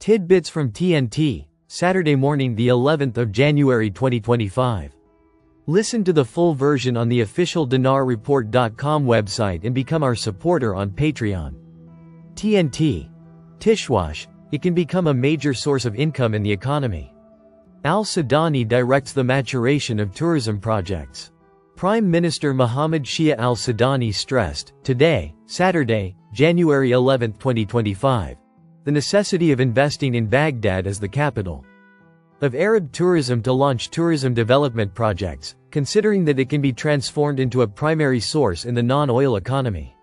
Tidbits from TNT, Saturday morning, the 11th of January 2025. Listen to the full version on the official dinarreport.com website and become our supporter on Patreon. TNT. Tishwash, it can become a major source of income in the economy. Al-Sudani directs the maturation of tourism projects. Prime Minister Mohammed Shia al-Sudani stressed, today, Saturday, January 11, 2025, the necessity of investing in Baghdad as the capital of Arab tourism to launch tourism development projects, considering that it can be transformed into a primary source in the non-oil economy.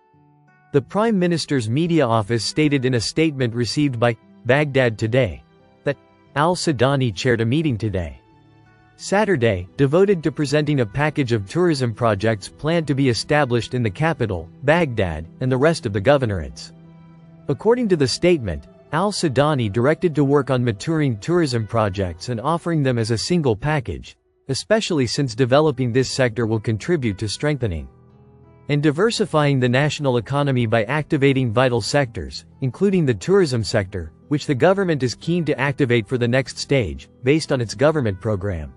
The Prime Minister's media office stated in a statement received by Baghdad Today that al-Sudani chaired a meeting today, Saturday, devoted to presenting a package of tourism projects planned to be established in the capital, Baghdad, and the rest of the governorates. According to the statement, al-Sudani directed to work on maturing tourism projects and offering them as a single package, especially since developing this sector will contribute to strengthening and diversifying the national economy by activating vital sectors, including the tourism sector, which the government is keen to activate for the next stage, based on its government program.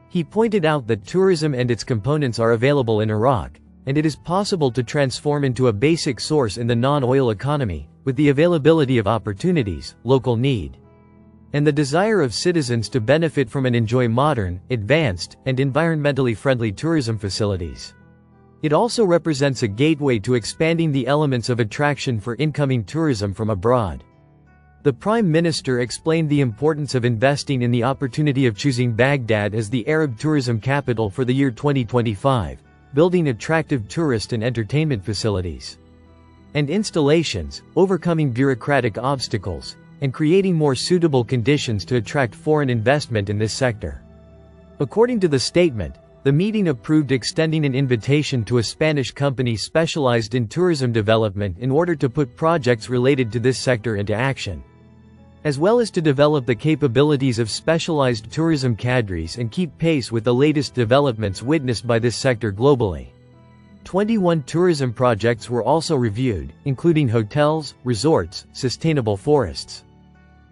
He pointed out that tourism and its components are available in Iraq, and it is possible to transform into a basic source in the non-oil economy, with the availability of opportunities, local need, and the desire of citizens to benefit from and enjoy modern, advanced, and environmentally friendly tourism facilities. It also represents a gateway to expanding the elements of attraction for incoming tourism from abroad. The Prime Minister explained the importance of investing in the opportunity of choosing Baghdad as the Arab tourism capital for the year 2025, building attractive tourist and entertainment facilities and installations, overcoming bureaucratic obstacles, and creating more suitable conditions to attract foreign investment in this sector. According to the statement, the meeting approved extending an invitation to a Spanish company specialized in tourism development in order to put projects related to this sector into action, as well as to develop the capabilities of specialized tourism cadres and keep pace with the latest developments witnessed by this sector globally. 21 tourism projects were also reviewed, including hotels, resorts, sustainable forests,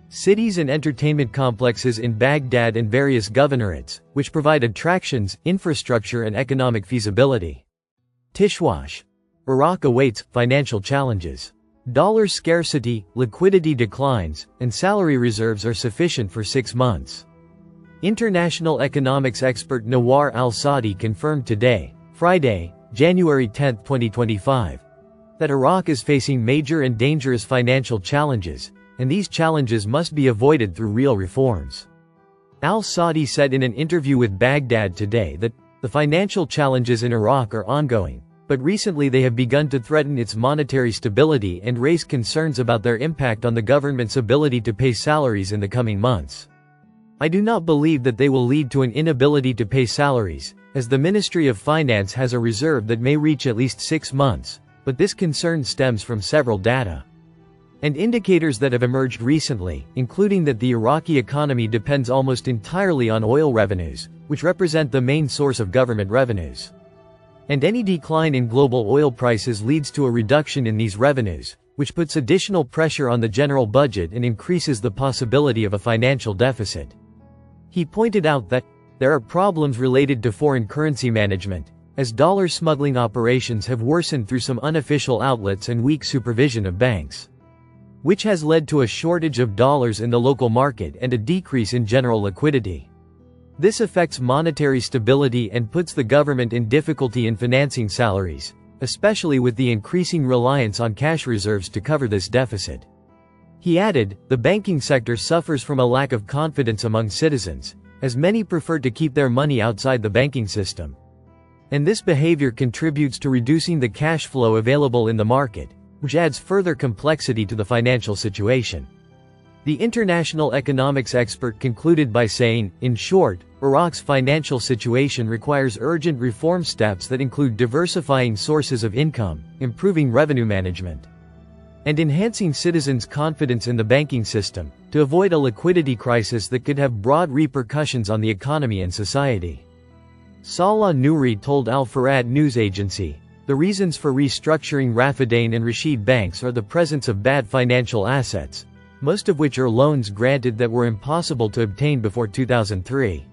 cities and entertainment complexes in Baghdad and various governorates, which provide attractions, infrastructure and economic feasibility. Tishwash. Iraq awaits financial challenges. Dollar scarcity, liquidity declines, and salary reserves are sufficient for 6 months. International economics expert Nawar al-Saadi confirmed today, Friday, January 10, 2025, that Iraq is facing major and dangerous financial challenges, and these challenges must be avoided through real reforms. Al-Saadi said in an interview with Baghdad Today that the financial challenges in Iraq are ongoing, but recently they have begun to threaten its monetary stability and raise concerns about their impact on the government's ability to pay salaries in the coming months. I do not believe that they will lead to an inability to pay salaries, as the Ministry of Finance has a reserve that may reach at least 6 months, but this concern stems from several data and indicators that have emerged recently, including that the Iraqi economy depends almost entirely on oil revenues, which represent the main source of government revenues. And any decline in global oil prices leads to a reduction in these revenues, which puts additional pressure on the general budget and increases the possibility of a financial deficit. He pointed out that there are problems related to foreign currency management, as dollar smuggling operations have worsened through some unofficial outlets and weak supervision of banks, which has led to a shortage of dollars in the local market and a decrease in general liquidity. This affects monetary stability and puts the government in difficulty in financing salaries, especially with the increasing reliance on cash reserves to cover this deficit. He added, the banking sector suffers from a lack of confidence among citizens, as many prefer to keep their money outside the banking system. And this behavior contributes to reducing the cash flow available in the market, which adds further complexity to the financial situation. The international economics expert concluded by saying, in short, Iraq's financial situation requires urgent reform steps that include diversifying sources of income, improving revenue management, and enhancing citizens' confidence in the banking system, to avoid a liquidity crisis that could have broad repercussions on the economy and society. Salah Nouri told Al Farad news agency, the reasons for restructuring Rafadain and Rashid banks are the presence of bad financial assets, most of which are loans granted that were impossible to obtain before 2003,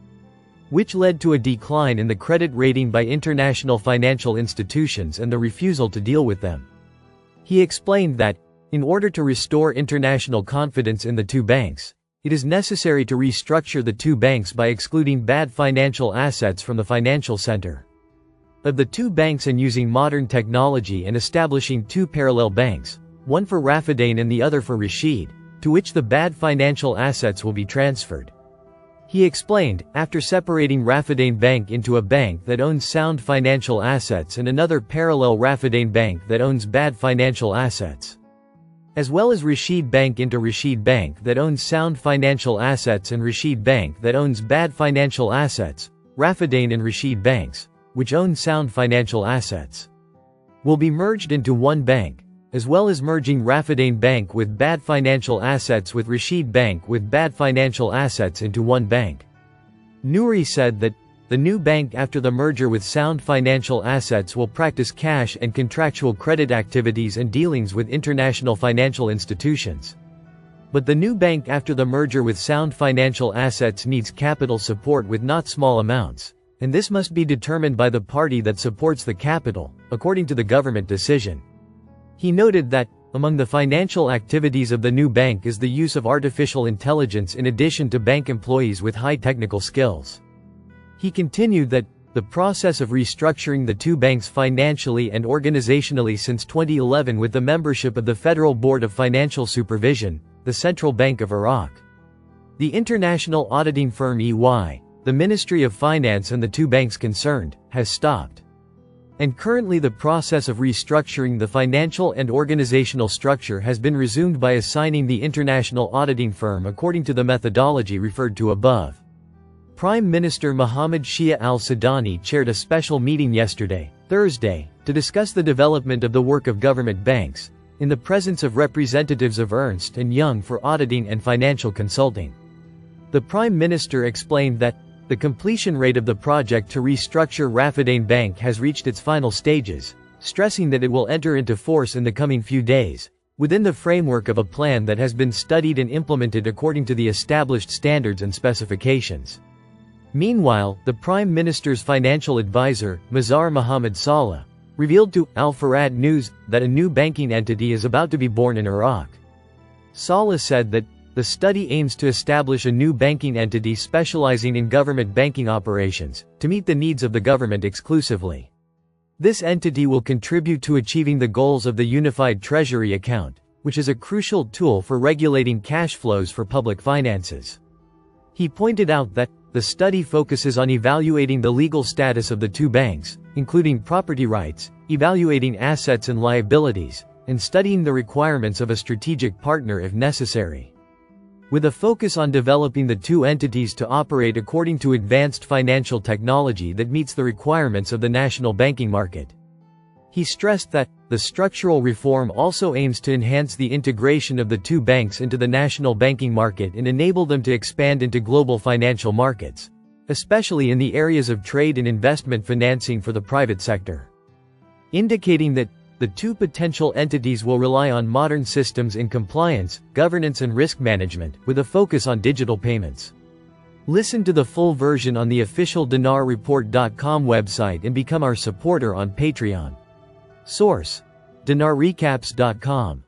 which led to a decline in the credit rating by international financial institutions and the refusal to deal with them. He explained that, in order to restore international confidence in the two banks, it is necessary to restructure the two banks by excluding bad financial assets from the financial center of the two banks and using modern technology and establishing two parallel banks, one for Raffidain and the other for Rashid, to which the bad financial assets will be transferred. He explained, after separating Raffidain Bank into a bank that owns sound financial assets and another parallel Raffidain Bank that owns bad financial assets, as well as Rashid Bank into Rashid Bank that owns sound financial assets and Rashid Bank that owns bad financial assets, Raffidain and Rashid Banks, which own sound financial assets, will be merged into one bank, as well as merging Raffidain Bank with bad financial assets with Rashid Bank with bad financial assets into one bank. Nouri said that, the new bank after the merger with sound financial assets will practice cash and contractual credit activities and dealings with international financial institutions. But the new bank after the merger with sound financial assets needs capital support with not small amounts, and this must be determined by the party that supports the capital, according to the government decision. He noted that, among the financial activities of the new bank is the use of artificial intelligence in addition to bank employees with high technical skills. He continued that, the process of restructuring the two banks financially and organizationally since 2011 with the membership of the Federal Board of Financial Supervision, the Central Bank of Iraq, the international auditing firm EY, the Ministry of Finance and the two banks concerned, has stopped. And currently the process of restructuring the financial and organizational structure has been resumed by assigning the international auditing firm according to the methodology referred to above. Prime Minister Mohammed Shia al-Sudani chaired a special meeting yesterday, Thursday, to discuss the development of the work of government banks, in the presence of representatives of Ernst & Young for auditing and financial consulting. The Prime Minister explained that, the completion rate of the project to restructure Raffidain Bank has reached its final stages, stressing that it will enter into force in the coming few days, within the framework of a plan that has been studied and implemented according to the established standards and specifications. Meanwhile, the Prime Minister's financial advisor, Mazhar Mohammed Saleh, revealed to Al Farad News that a new banking entity is about to be born in Iraq. Saleh said that, the study aims to establish a new banking entity specializing in government banking operations, to meet the needs of the government exclusively. This entity will contribute to achieving the goals of the Unified Treasury Account, which is a crucial tool for regulating cash flows for public finances. He pointed out that, the study focuses on evaluating the legal status of the two banks, including property rights, evaluating assets and liabilities, and studying the requirements of a strategic partner if necessary, with a focus on developing the two entities to operate according to advanced financial technology that meets the requirements of the national banking market. He stressed that, the structural reform also aims to enhance the integration of the two banks into the national banking market and enable them to expand into global financial markets, especially in the areas of trade and investment financing for the private sector. Indicating that, the two potential entities will rely on modern systems in compliance, governance and risk management, with a focus on digital payments. Listen to the full version on the official dinarreport.com website and become our supporter on Patreon. Source: dinarrecaps.com